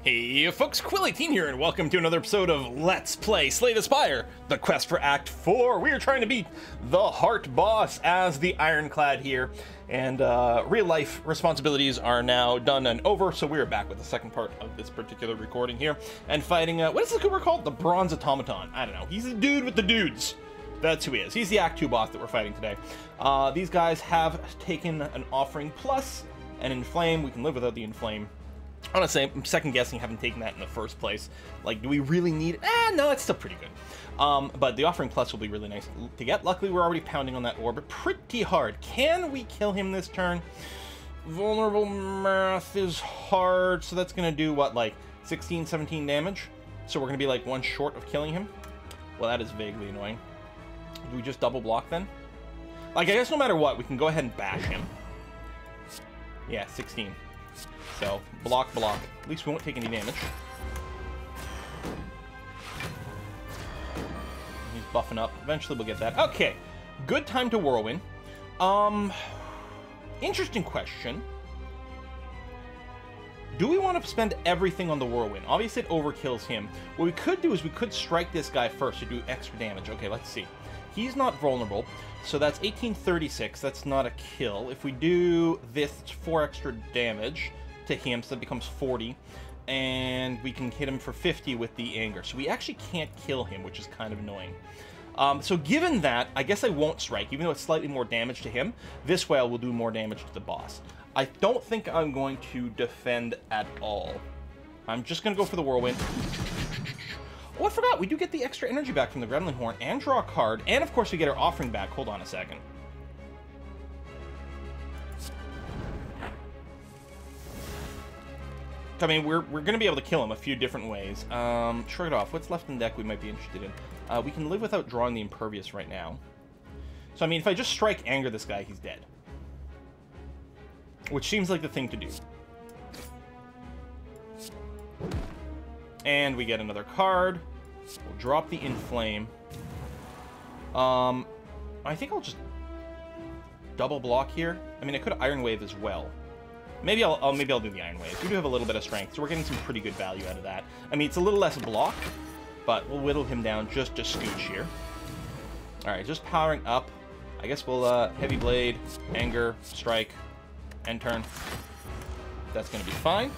Hey folks, Quilly18 here, and welcome to another episode of Let's Play Slay the Spire, the quest for Act 4. We are trying to beat the Heart boss as the Ironclad here, and real-life responsibilities are now done and over, so we are back with the second part of this particular recording here, and fighting, what is this goober called? The Bronze Automaton. I don't know. He's the dude with the dudes. That's who he is. He's the Act 2 boss that we're fighting today. These guys have taken an offering plus an inflame. We can live without the inflame. Honestly, I'm second guessing having taken that in the first place. Like, do we really need it? No, it's still pretty good. But the offering plus will be really nice to get. Luckily, we're already pounding on that orbit pretty hard. Can we kill him this turn? Vulnerable math is hard, so that's going to do, what, like 16, 17 damage? So we're going to be, like, one short of killing him? Well, that is vaguely annoying. Do we just double block, then? Like, I guess no matter what, we can go ahead and bash him. Yeah, 16. So, block, block. At least we won't take any damage. He's buffing up. Eventually we'll get that. Okay. Good time to Whirlwind. Interesting question. Do we want to spend everything on the Whirlwind? Obviously it overkills him. What we could do is we could strike this guy first to do extra damage. Okay, let's see. He's not vulnerable, so that's 1836. That's not a kill. If we do this, it's 4 extra damage to him, so that becomes 40, and we can hit him for 50 with the anger. So we actually can't kill him, which is kind of annoying. So given that, I guess I won't strike, even though it's slightly more damage to him. This way I will do more damage to the boss. I don't think I'm going to defend at all. I'm just going to go for the Whirlwind. Oh, I forgot, we do get the extra energy back from the Gremlin Horn, and draw a card, and of course we get our offering back. Hold on a second. I mean, we're going to be able to kill him a few different ways. Shrug it off. What's left in deck we might be interested in? We can live without drawing the Impervious right now. So, I mean, if I just strike Anger this guy, he's dead. Which seems like the thing to do. And we get another card. We'll drop the Inflame. I think I'll just double block here. I mean, I could Iron Wave as well. Maybe I'll do the Iron Wave. We do have a little bit of strength, so we're getting some pretty good value out of that. I mean, it's a little less block, but we'll whittle him down just a scooch here. Alright, just powering up. I guess we'll Heavy Blade, Anger, Strike, end turn. That's going to be fine.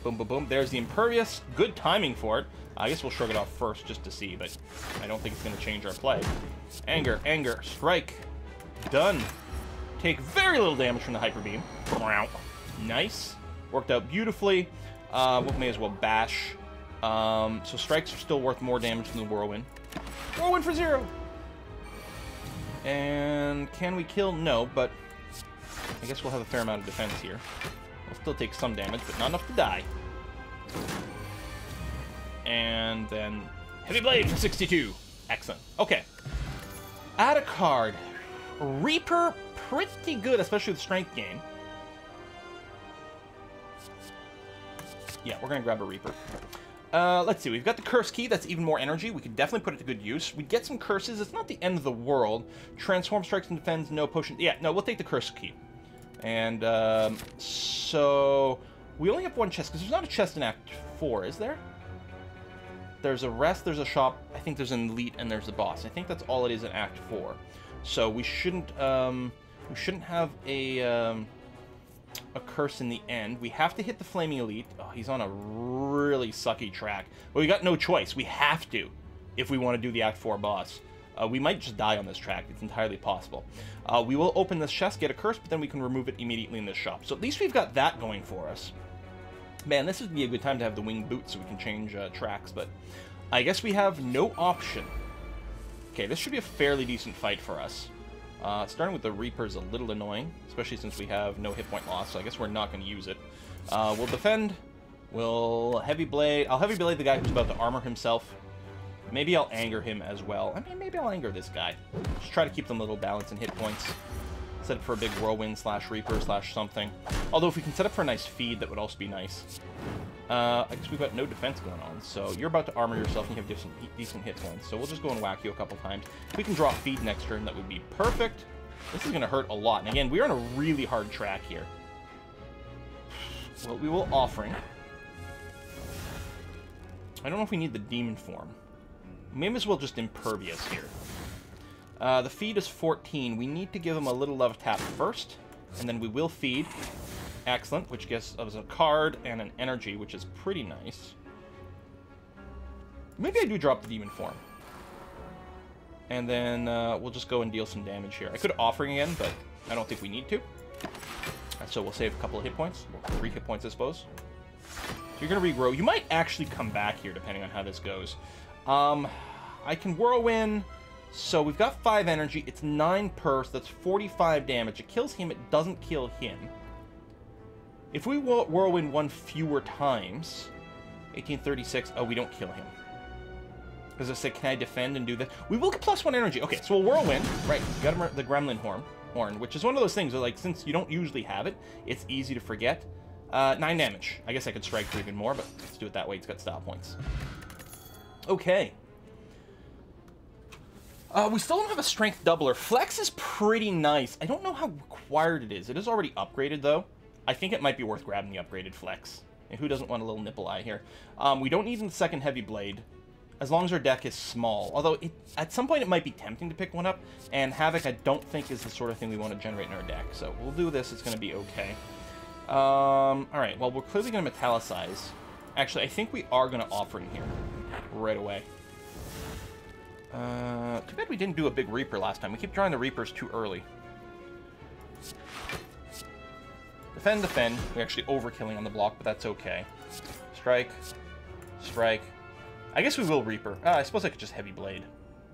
Boom, boom, boom. There's the Impervious. Good timing for it. I guess we'll shrug it off first just to see, but I don't think it's going to change our play. Anger, Anger, Strike. Done. Take very little damage from the Hyper Beam. Nice. Worked out beautifully. We may as well bash. So strikes are still worth more damage than the Whirlwind. Whirlwind for 0! And can we kill? No, but I guess we'll have a fair amount of defense here. We'll still take some damage, but not enough to die. And then Heavy Blade for 62. Excellent. Okay. Add a card. Reaper, pretty good, especially with strength gain. Yeah, we're going to grab a Reaper. Let's see. We've got the Curse Key. That's even more energy. We could definitely put it to good use. We get some curses. It's not the end of the world. Transform, strikes, and defends. No potion. Yeah, no, we'll take the Curse Key. And, so we only have one chest, because there's not a chest in Act 4, is there? There's a rest, there's a shop, I think there's an elite, and there's the boss. I think that's all it is in Act 4. So we shouldn't have a curse in the end. We have to hit the Flaming Elite. Oh, he's on a really sucky track. Well, we got no choice. We have to, if we want to do the Act 4 boss. We might just die on this track. It's entirely possible. We will open this chest, get a curse, but then we can remove it immediately in this shop. So at least we've got that going for us. Man, this would be a good time to have the winged boots so we can change tracks, but I guess we have no option. Okay, this should be a fairly decent fight for us. Starting with the Reaper is a little annoying, especially since we have no hit point loss, so I guess we're not going to use it. We'll defend. We'll Heavy Blade. I'll Heavy Blade the guy who's about to armor himself. Maybe I'll Anger him as well. I mean, maybe I'll Anger this guy. Just try to keep them a little balanced in hit points. Set up for a big Whirlwind slash Reaper slash something. Although if we can set up for a nice feed, that would also be nice. I guess we've got no defense going on, so you're about to armor yourself and you have decent hit points. So we'll just go and whack you a couple times. If we can draw feed next turn, that would be perfect. This is going to hurt a lot. And again, we're on a really hard track here. Well, we will Offering. I don't know if we need the demon form. Maybe as well just impervious here. The feed is 14. We need to give him a little love tap first, and then we will feed. Excellent, which gives us a card and an energy, which is pretty nice. Maybe I do drop the demon form. And then we'll just go and deal some damage here. I could offer again, but I don't think we need to. So we'll save a couple of hit points. 3 hit points, I suppose. So you're going to regrow. You might actually come back here, depending on how this goes. I can Whirlwind. So we've got 5 energy. It's 9 per, so that's 45 damage. It kills him. It doesn't kill him. If we Whirlwind 1 fewer times, 1836, oh, we don't kill him. Because I said, can I defend and do this? We will get +1 energy. Okay, so we'll Whirlwind. Right, we got the Gremlin horn, which is one of those things that, like, since you don't usually have it, it's easy to forget. 9 damage. I guess I could strike for even more, but let's do it that way. It's got style points. Okay. We still don't have a strength doubler. Flex is pretty nice. I don't know how required it is. It is already upgraded, though. I think it might be worth grabbing the upgraded Flex. And who doesn't want a little nipple eye here? We don't need the second Heavy Blade, as long as our deck is small. Although, at some point, it might be tempting to pick one up. And Havoc, I don't think, is the sort of thing we want to generate in our deck. So we'll do this. It's going to be okay. Alright, well, we're clearly going to Metallicize. Actually, I think we are going to offer in here right away. Too bad we didn't do a big Reaper last time. We keep drawing the Reapers too early. Defend, defend. We're actually overkilling on the block, but that's okay. Strike. Strike. I guess we will Reaper. I suppose I could just Heavy Blade.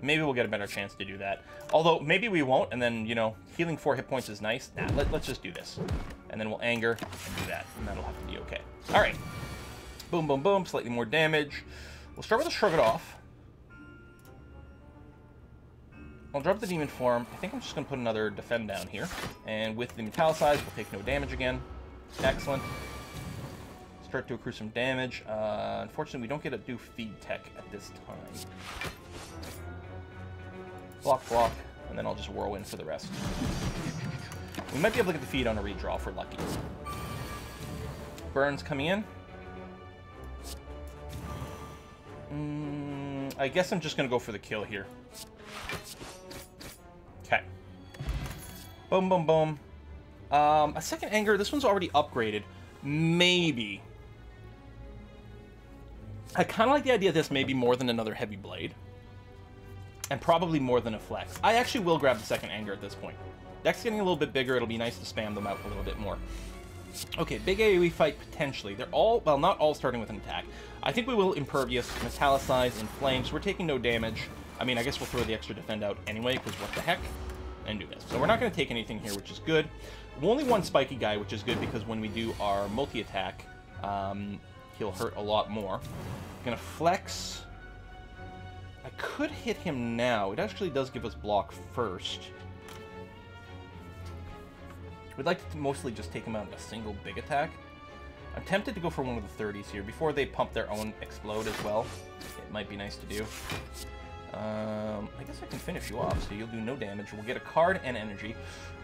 Maybe we'll get a better chance to do that. Although, maybe we won't, and then, you know, healing 4 hit points is nice. Nah, let's just do this. And then we'll Anger and do that, and that'll have to be okay. Alright. Boom, boom, boom. Slightly more damage. We'll start with a Shrug It Off. I'll drop the Demon Form. I think I'm just going to put another Defend down here. And with the Metallicize, we'll take no damage again. Excellent. Start to accrue some damage. Unfortunately, we don't get to do Feed Tech at this time. Block, block, and then I'll just Whirlwind for the rest. We might be able to get the feed on a redraw if we're lucky. Burns coming in. I guess I'm just going to go for the kill here. Okay. Boom, boom, boom. A second Anger. This one's already upgraded. Maybe. I kind of like the idea of this maybe more than another Heavy Blade. And probably more than a Flex. I actually will grab the second Anger at this point. Deck's getting a little bit bigger. It'll be nice to spam them out a little bit more. Okay, big AoE fight potentially. They're all, well, not all starting with an attack. I think we will Impervious, Metallicize, Inflame, so we're taking no damage. I mean, I guess we'll throw the extra Defend out anyway, because what the heck? And do this. So we're not going to take anything here, which is good. Only one spiky guy, which is good, because when we do our multi-attack, he'll hurt a lot more. Gonna Flex. I could hit him now. It actually does give us block first. We'd like to mostly just take him out in a single big attack. I'm tempted to go for one of the 30s here before they pump their own Explode as well. It might be nice to do. I guess I can finish you off, so you'll do no damage. We'll get a card and energy.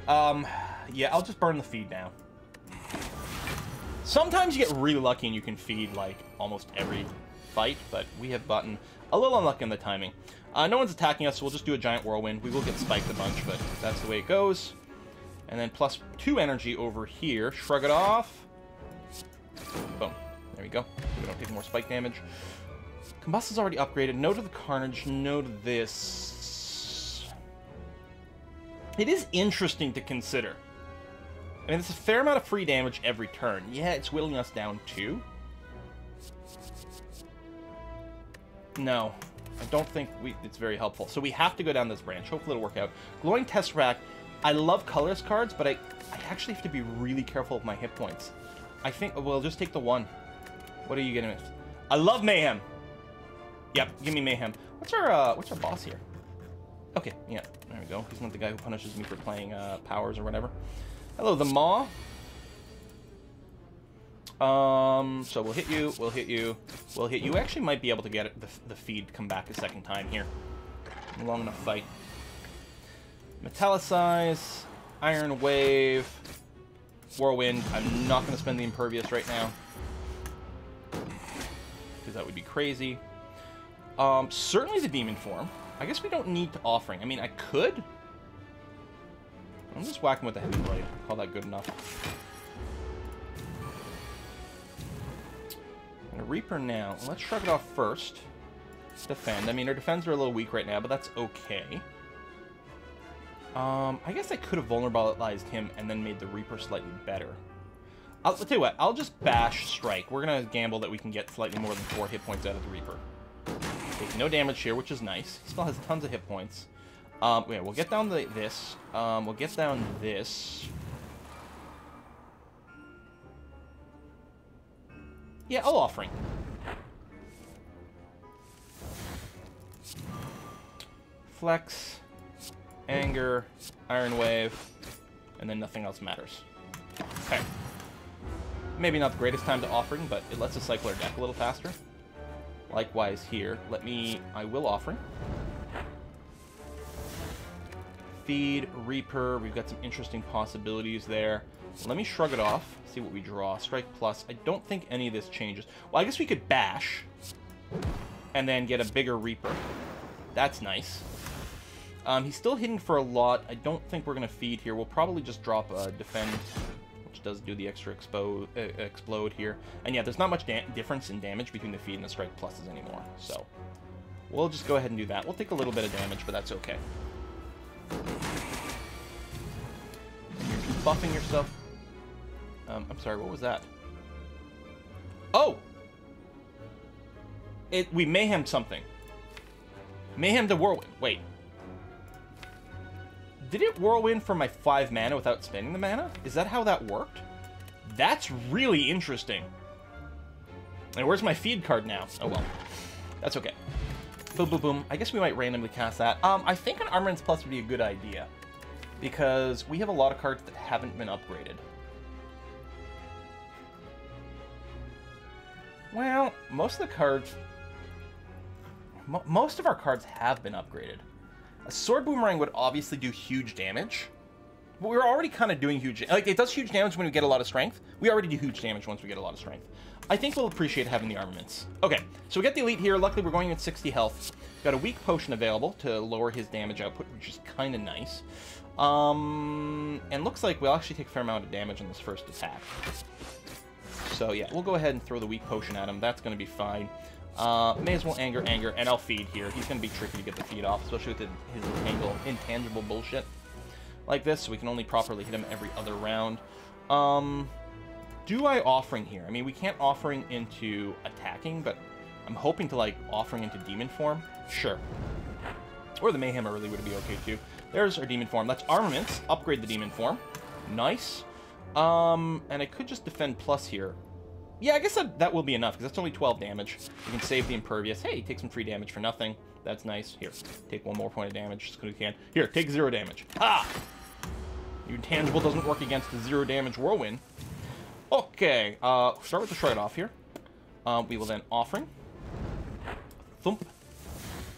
Yeah, I'll just burn the feed now. Sometimes you get really lucky and you can feed, like, almost every fight, but we have gotten a little unlucky in the timing. No one's attacking us, so we'll just do a giant Whirlwind. We will get spiked a bunch, but that's the way it goes. And then +2 energy over here. Shrug it off. Boom. There we go. We don't take more spike damage. Combust is already upgraded. No to the Carnage. No to this. It is interesting to consider. I mean, it's a fair amount of free damage every turn. Yeah, it's whittling us down too. No, I don't think it's very helpful. So we have to go down this branch. Hopefully it'll work out. Glowing Tesseract. I love colorless cards, but I actually have to be really careful with my hit points. I think we'll just take the one. What are you getting? I love Mayhem. Yep, give me Mayhem. What's our boss here? Okay, yeah, there we go. He's not the guy who punishes me for playing powers or whatever. Hello, the Maw. So we'll hit you, we'll hit you, we'll hit you. We actually might be able to get it, the feed come back a second time here. Long enough fight. Metallicize, Iron Wave, Whirlwind. I'm not going to spend the Impervious right now. Because because that would be crazy. Certainly the demon form. I guess we don't need to offering. I mean, I could. I'm just whacking with the heavy blade. Call that good enough. I'm gonna Reaper now. Let's shrug it off first. Defend. I mean, our defense are a little weak right now, but that's okay. I guess I could have vulnerabilized him and then made the Reaper slightly better. I'll tell you what, I'll just bash strike. We're gonna gamble that we can get slightly more than 4 hit points out of the Reaper. Take no damage here, which is nice. He still has tons of hit points. Yeah, we'll get down this. We'll get down this. Yeah, I'll offering. Flex, anger, iron wave, and then nothing else matters. Okay. Maybe not the greatest time to offering, but it lets us cycle our deck a little faster. Likewise here. I will offering. Feed, Reaper, we've got some interesting possibilities there. Let me shrug it off, see what we draw. Strike plus. I don't think any of this changes. Well, I guess we could bash and then get a bigger Reaper. That's nice. He's still hitting for a lot. I don't think we're going to feed here. We'll probably just drop a defend, which does do the extra explode here. And yeah, there's not much difference in damage between the feed and the strike pluses anymore. So we'll just go ahead and do that. We'll take a little bit of damage, but that's okay. You're buffing yourself. I'm sorry, what was that? Oh! We mayhem something. Mayhem to Whirlwind. Wait. Did it Whirlwind for my 5 mana without spending the mana? Is that how that worked? That's really interesting. And where's my feed card now? Oh well. That's okay. Boom, boom, boom. I guess we might randomly cast that. I think an Armaments Plus would be a good idea. Because we have a lot of cards that haven't been upgraded. Well, most of the cards... most of our cards have been upgraded. A Sword Boomerang would obviously do huge damage. But we're already kind of doing huge... Like, it does huge damage when we get a lot of strength. We already do huge damage once we get a lot of strength. I think we'll appreciate having the armaments. Okay, so we get the Elite here. Luckily, we're going at 60 health. Got a weak potion available to lower his damage output, which is kind of nice. And looks like we'll actually take a fair amount of damage on this first attack. So yeah, we'll go ahead and throw the weak potion at him. That's going to be fine. May as well anger, and I'll feed here. He's going to be tricky to get the feed off, especially with his intangible bullshit like this, so we can only properly hit him every other round. Do I offering here? I mean, we can't offering into attacking, but I'm hoping to, like, offering into demon form. Sure. Or the Mayhem early would be okay, too. There's our demon form. That's armaments. Upgrade the demon form. Nice. And I could just defend plus here. Yeah, I guess that will be enough, because that's only 12 damage. We can save the impervious. Hey, take some free damage for nothing. That's nice. Here, take 1 more point of damage, just because we can. Here, take 0 damage. Ha! Your intangible doesn't work against the 0 damage whirlwind. Okay, start with the Shrug off here. We will then offering. Thump.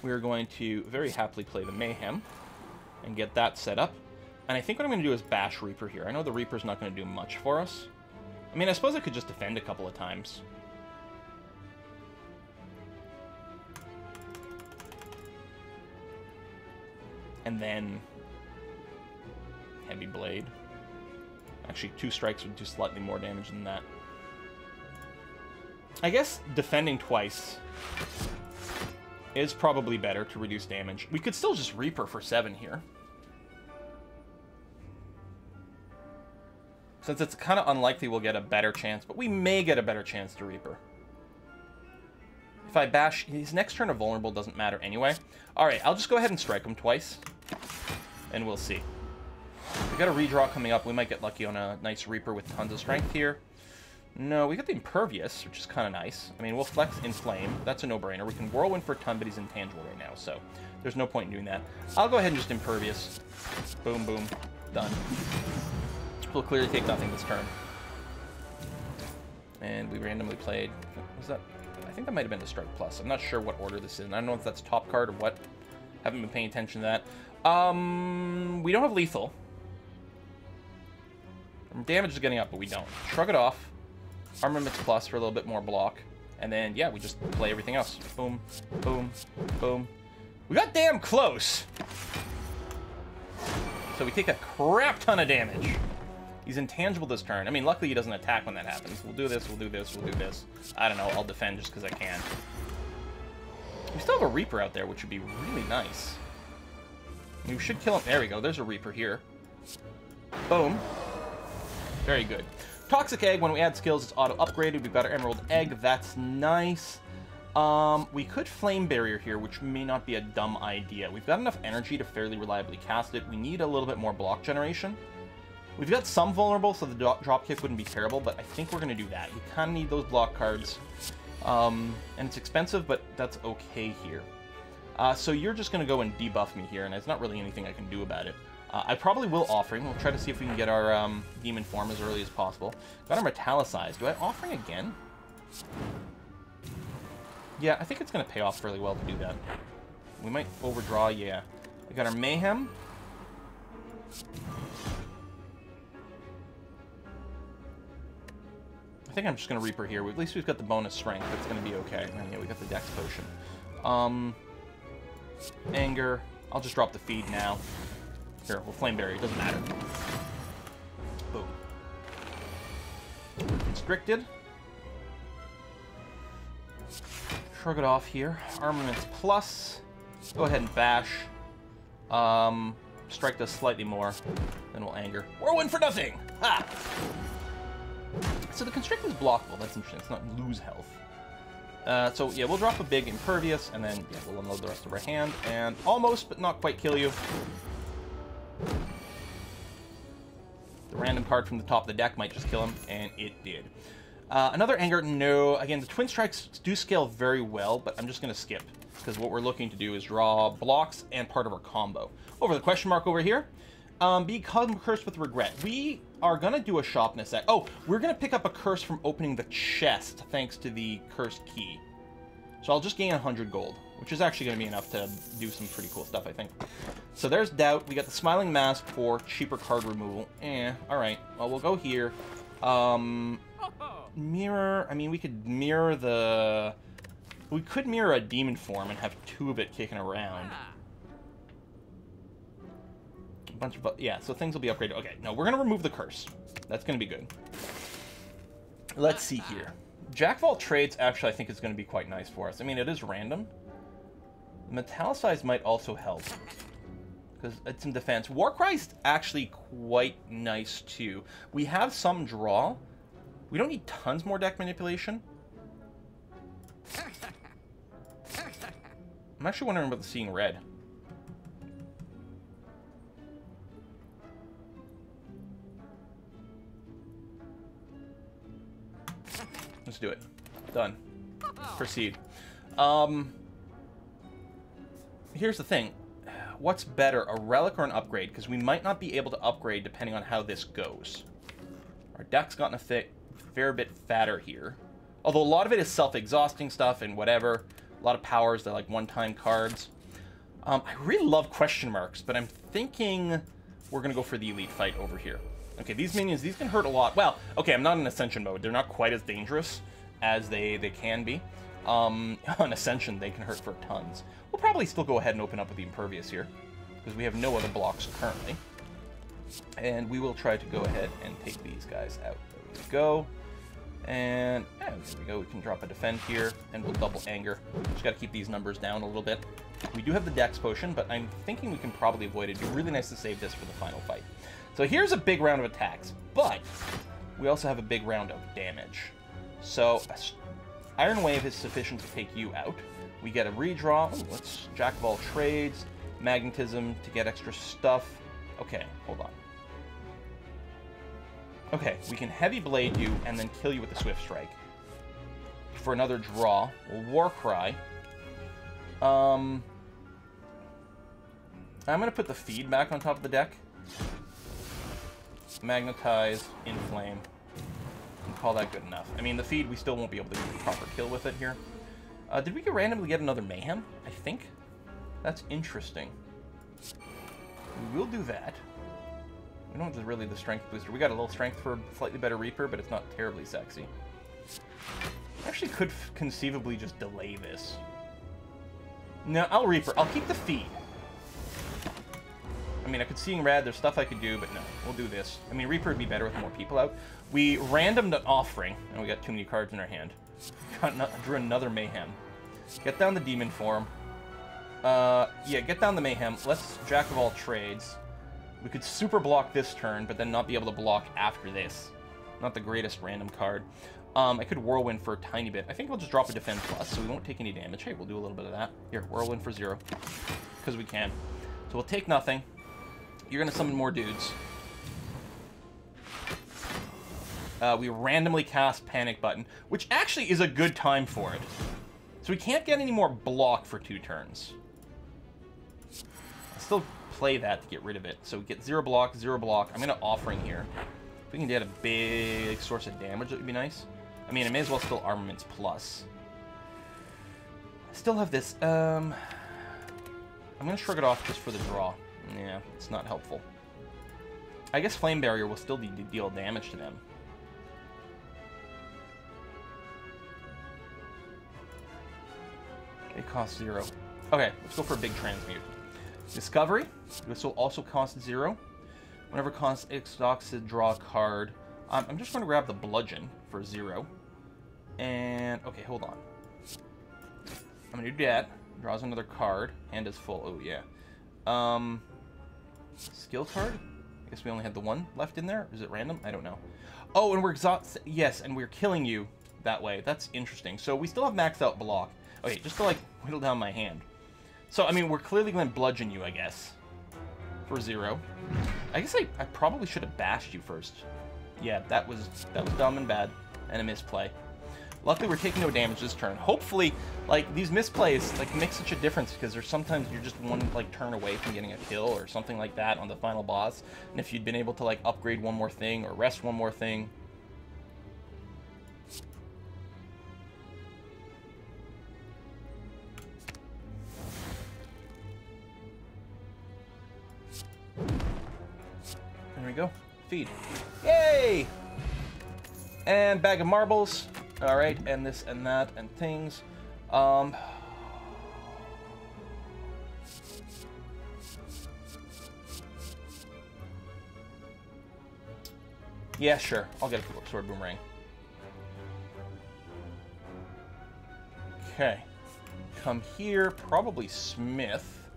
We're going to very happily play the Mayhem and get that set up. And I think what I'm going to do is bash Reaper here. I know the Reaper's not going to do much for us. I mean, I suppose I could just defend a couple of times. And then Heavy Blade. Actually, 2 strikes would do slightly more damage than that. I guess defending twice is probably better to reduce damage. We could still just Reaper for 7 here. Since it's kind of unlikely we'll get a better chance, but we may get a better chance to Reaper. If I bash, his next turn of vulnerable doesn't matter anyway. Alright, I'll just go ahead and strike him twice. And we'll see. We got a redraw coming up. We might get lucky on a nice Reaper with tons of strength here. No, we got the Impervious, which is kind of nice. I mean, we'll flex Inflame. That's a no-brainer. We can Whirlwind for a ton, but he's intangible right now, so there's no point in doing that. I'll go ahead and just Impervious. Boom, boom. Done. We'll clearly take nothing this turn. And we randomly played... Was that... I think that might have been the Strike Plus. I'm not sure what order this is. I don't know if that's top card or what. Haven't been paying attention to that. We don't have Lethal. Damage is getting up, but we don't. Shrug it off. Armaments Plus for a little bit more block. And then, yeah, we just play everything else. Boom, boom, boom. We got damn close. So we take a crap ton of damage. He's intangible this turn. I mean, luckily he doesn't attack when that happens. We'll do this, we'll do this, we'll do this. I don't know, I'll defend just because I can. We still have a Reaper out there, which would be really nice. We should kill him. There we go, there's a Reaper here. Boom. Very good. Toxic Egg, when we add skills, it's auto-upgraded. We've got our Emerald Egg, that's nice. We could Flame Barrier here, which may not be a dumb idea. We've got enough energy to fairly reliably cast it. We need a little bit more block generation. We've got some vulnerable, so the drop kick wouldn't be terrible, but I think we're going to do that. We kind of need those block cards. And it's expensive, but that's okay here. So you're just going to go and debuff me here, and there's not really anything I can do about it. I probably will Offering. We'll try to see if we can get our Demon form as early as possible. Got our Metallicize. Do I Offering again? Yeah, I think it's going to pay off fairly well to do that. We might overdraw, yeah. We got our Mayhem. I think I'm just going to Reaper here. At least we've got the bonus strength. That's going to be okay. And yeah, we got the Dex Potion. Anger. I'll just drop the feed now. Here, we'll Flame Barrier. It doesn't matter. Boom. Constricted. Shrug it off here. Armaments plus. Go ahead and bash. Strike does slightly more. Then we'll Anger. Whirlwind for nothing! Ha! So the Constrict is blockable. That's interesting. It's not lose health. So yeah, we'll drop a big Impervious, and then yeah, we'll unload the rest of our hand, and almost, but not quite kill you. The random card from the top of the deck might just kill him, and it did. Another Anger, no. Again, the Twin Strikes do scale very well, but I'm just going to skip, because what we're looking to do is draw blocks and part of our combo. Over the question mark over here. Become Cursed with Regret. We are going to do a Shopness act. Oh, we're going to pick up a curse from opening the chest, thanks to the Cursed Key. So I'll just gain 100 gold, which is actually going to be enough to do some pretty cool stuff, I think. So there's Doubt. We got the Smiling Mask for cheaper card removal. Alright. Well, we'll go here. Mirror. I mean, we could mirror the... We could mirror a Demon form and have two of it kicking around. A bunch of... Yeah, so things will be upgraded. Okay, no, we're going to remove the curse. That's going to be good. Let's see here. Jack of all Trades, actually, I think is going to be quite nice for us. I mean, it is random. Metallicize might also help, because it's in defense. Warcry's actually quite nice, too. We have some draw. We don't need tons more deck manipulation. I'm actually wondering about the Seeing Red. Let's do it. Done. Proceed. Here's the thing. What's better, a relic or an upgrade? Because we might not be able to upgrade depending on how this goes. Our deck's gotten a fair bit fatter here. Although a lot of it is self-exhausting stuff and whatever. A lot of powers that are like one-time cards. I really love question marks, but I'm thinking we're going to go for the elite fight over here. Okay, these minions, these can hurt a lot. Well, okay, I'm not in Ascension mode. They're not quite as dangerous as they can be. On Ascension, they can hurt for tons. We'll probably still go ahead and open up with the Impervious here, because we have no other blocks currently. And we will try to go ahead and take these guys out. There we go. And there we go. We can drop a Defend here, and we'll double Anger. Just got to keep these numbers down a little bit. We do have the Dex Potion, but I'm thinking we can probably avoid it. It'd be really nice to save this for the final fight. So here's a big round of attacks, but we also have a big round of damage. So Iron Wave is sufficient to take you out. We get a redraw. Ooh, let's Jack of all Trades, Magnetism to get extra stuff. Okay, hold on. Okay, we can Heavy Blade you and then kill you with the Swift Strike. For another draw, we'll Warcry. I'm going to put the feed back on top of the deck. Magnetize, Inflame, and call that good enough. I mean, the feed, we still won't be able to do the proper kill with it here. Did we randomly get another Mayhem? I think. That's interesting. We will do that. We don't have really the strength booster. We got a little strength for slightly better Reaper, but it's not terribly sexy. Actually could conceivably just delay this. No, I'll Reaper. I'll keep the feed. I mean, I could Seeing Red. There's stuff I could do, but no. We'll do this. I mean, Reaper would be better with more people out. We randomed an Offering, and we got too many cards in our hand. Drew another Mayhem. Get down the Demon Form. Yeah, get down the Mayhem. Let's Jack of all trades. We could super block this turn, but then not be able to block after this. Not the greatest random card. I could Whirlwind for a tiny bit. I think I'll just drop a Defend Plus, so we won't take any damage. Hey, we'll do a little bit of that. Here, Whirlwind for 0. Because we can. So we'll take nothing. You're going to summon more dudes. We randomly cast Panic Button, which actually is a good time for it. So we can't get any more block for 2 turns. I'll still play that to get rid of it. So we get 0 block, 0 block. I'm going to Offering here. If we can get a big source of damage, that would be nice. I mean, I may as well still Armaments Plus. I still have this. I'm going to shrug it off just for the draw. Yeah, it's not helpful. I guess Flame Barrier will still deal damage to them. It costs 0. Okay, let's go for a big Transmute. Discovery. This will also cost 0. Whenever it costs Exoxid, draw a card. I'm just going to grab the Bludgeon for 0. And, okay, hold on. I'm going to do that. Draws another card. Hand is full. Oh, yeah. Skill card? I guess we only had the one left in there. Is it random? I don't know. Oh, and we're exhausted. Yes, and we're killing you that way. That's interesting. So we still have maxed out block. Okay, just to, like, whittle down my hand. So, I mean, we're clearly going to bludgeon you, I guess. For 0. I guess I probably should have bashed you first. Yeah, that was dumb and bad. And a misplay. Luckily, we're taking no damage this turn. Hopefully, like, these misplays, like, make such a difference because there's sometimes you're just one, like, turn away from getting a kill or something like that on the final boss. And if you'd been able to, like, upgrade one more thing or rest one more thing. There we go. Feed. Yay! And bag of marbles. Alright, and this and that and things. Yeah, sure. I'll get a Sword Boomerang. Okay. Come here. Probably Smith.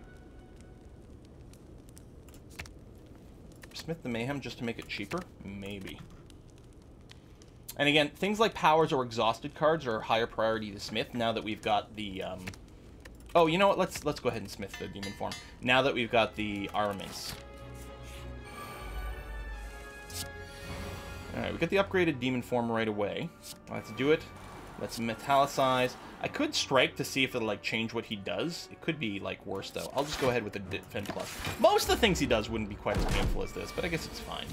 Smith the Mayhem just to make it cheaper? Maybe. And again, things like powers or exhausted cards are higher priority to Smith now that we've got the, Oh, you know what? Let's go ahead and Smith the Demon Form. Now that we've got the armaments. Alright, we get the upgraded Demon Form right away. Let's do it. Let's metallicize. I could strike to see if it'll, like, change what he does. It could be, like, worse, though. I'll just go ahead with the Defend Plus. Most of the things he does wouldn't be quite as painful as this, but I guess it's fine.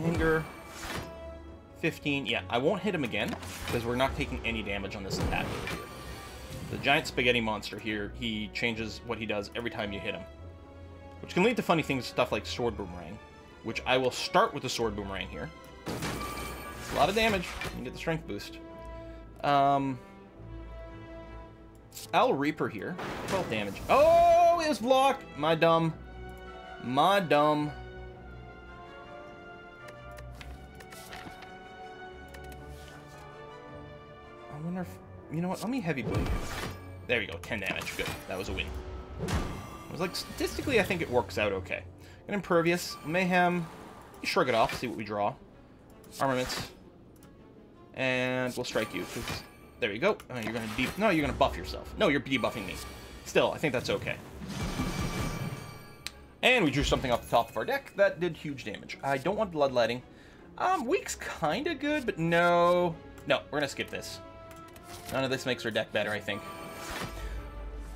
Anger. 15. Yeah, I won't hit him again, because we're not taking any damage on this attack over here. The giant spaghetti monster here, he changes what he does every time you hit him. Which can lead to funny things, stuff like Sword Boomerang. Which I will start with the Sword Boomerang here. It's a lot of damage. You can get the strength boost. Owl Reaper here. 12 damage. Oh, it was blocked! My dumb. My dumb. I wonder if... You know what? Let me Heavy Blade. There we go. 10 damage. Good. That was a win. I was like, statistically, I think it works out okay. An Impervious. Mayhem. You shrug it off. See what we draw. Armaments. And we'll strike you. There you go. You're going to No, you're going to buff yourself. No, you're debuffing me. Still, I think that's okay. And we drew something off the top of our deck that did huge damage. I don't want Bloodletting. Weak's kind of good, but no. No, we're going to skip this. None of this makes our deck better, I think.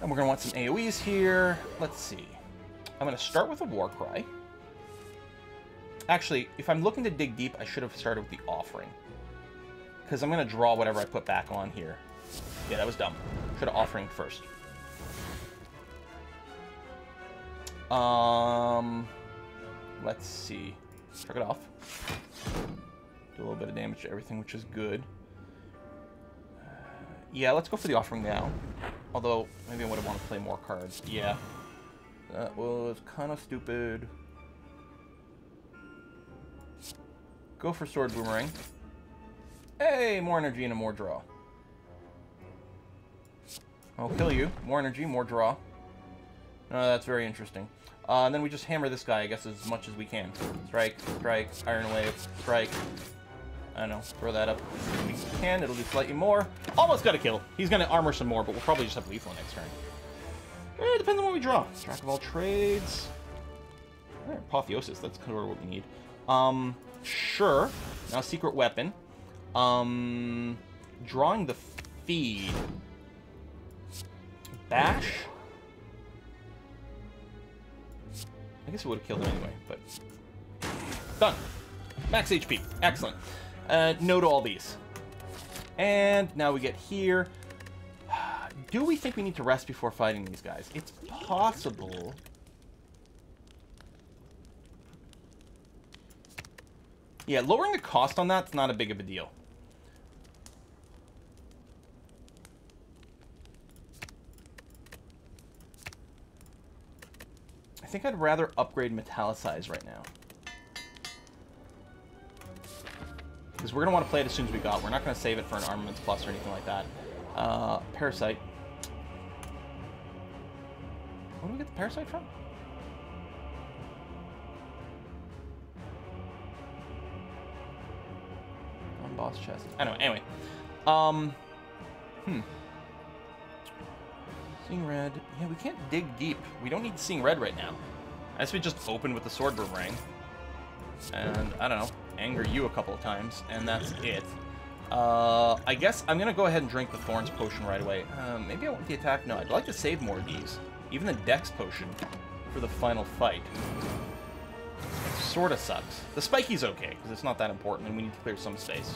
And we're going to want some AoEs here. Let's see. I'm going to start with a Warcry. Actually, if I'm looking to dig deep, I should have started with the Offering. Because I'm going to draw whatever I put back on here. Yeah, that was dumb. Should have Offering first. Let's see. Shrug it off. Do a little bit of damage to everything, which is good. Yeah, let's go for the offering now. Although, maybe I would want to play more cards. Yeah. That was kind of stupid. Go for Sword Boomerang. Hey, more energy and a more draw. I'll kill you. More energy, more draw. That's very interesting. And then we just hammer this guy, I guess, as much as we can. Strike, strike, Iron Wave, strike. I don't know, throw that up if we can. It'll do slightly more. Almost got a kill. He's going to armor some more, but we'll probably just have lethal next turn. It depends on what we draw. Jack of all trades. Apotheosis, that's kind of what we need. Sure. Now secret weapon. Drawing the feed. Bash? I guess it would have killed him anyway, but... Done. Max HP. Excellent. No to all these. And now we get here. Do we think we need to rest before fighting these guys? It's possible. Yeah, lowering the cost on that's not a big of a deal. I think I'd rather upgrade Metallicize right now. Because we're going to want to play it as soon as we got. We're not going to save it for an Armaments Plus or anything like that. Parasite. Where do we get the Parasite from? On boss chest. I don't know. Anyway. Seeing Red. Yeah, we can't dig deep. We don't need Seeing Red right now. I guess we just open with the Sword Boomerang. And, I don't know, anger you a couple of times, and that's it. I guess I'm going to go ahead and drink the Thorns Potion right away. Maybe I want the attack. No, I'd like to save more of these. Even the Dex Potion for the final fight. Sort of sucks. The Spiky's okay, because it's not that important, and we need to clear some space.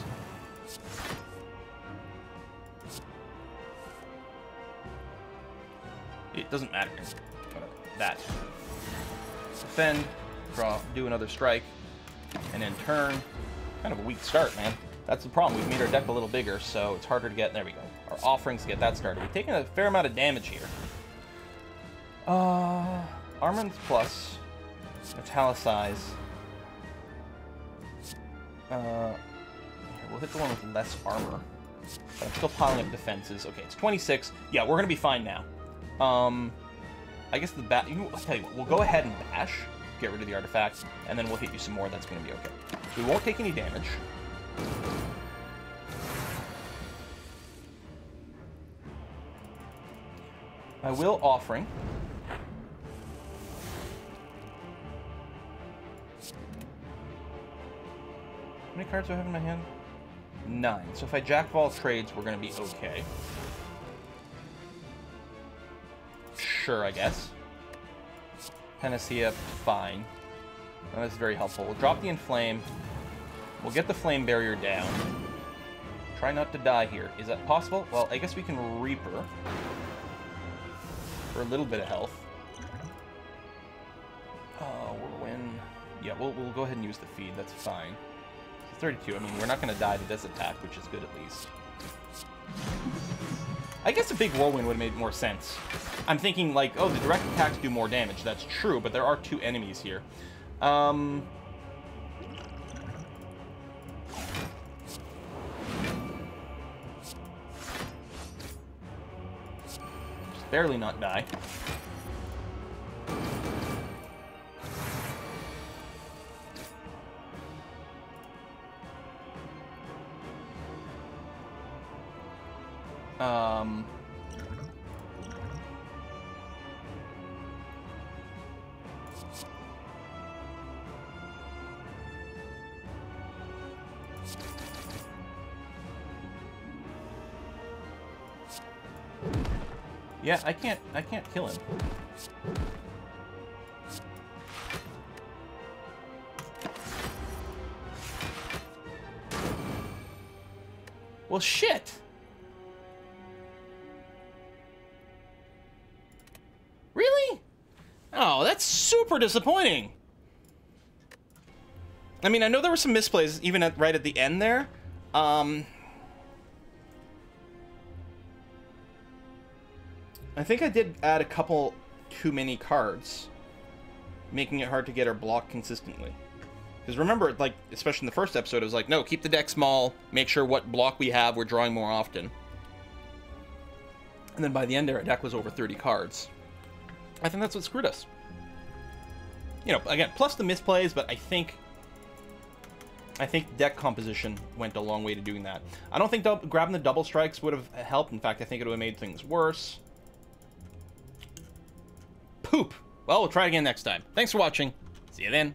It doesn't matter. That. Defend, draw, do another strike, and then turn. Kind of a weak start, man. That's the problem. We've made our deck a little bigger, so it's harder to get... There we go. Our offerings to get that started. We've taken a fair amount of damage here. Armaments Plus. Metallicize. Here, we'll hit the one with less armor. But I'm still piling up defenses. Okay, it's 26. Yeah, we're going to be fine now. I guess the bat... I'll tell you what, we'll go ahead and bash. Get rid of the artifact, and then we'll hit you some more. That's going to be okay. So we won't take any damage. I will offering. How many cards do I have in my hand? 9. So if I jack of all trades, we're going to be okay. Sure, I guess. Panacea, fine. That's very helpful. We'll drop the Inflame. We'll get the Flame Barrier down. Try not to die here. Is that possible? Well, I guess we can Reaper. For a little bit of health. Whirlwind. Yeah, we'll go ahead and use the feed. That's fine. 32. I mean, we're not going to die to this attack, which is good at least. I guess a big Whirlwind would have made more sense. I'm thinking, like, oh, the direct attacks do more damage. That's true, but there are 2 enemies here. Just barely not die. Yeah, I can't kill him. Well, shit. Really? Oh, that's super disappointing. I mean, I know there were some misplays even right at the end there. I think I did add a couple too many cards, making it hard to get our block consistently. Because remember, like, especially in the first episode, it was like, no, keep the deck small, make sure what block we have, we're drawing more often. And then by the end there, our deck was over 30 cards. I think that's what screwed us. You know, again, plus the misplays, but I think deck composition went a long way to doing that. I don't think grabbing the double strikes would have helped. In fact, I think it would have made things worse. Poop. Well, we'll try it again next time. Thanks for watching. See you then.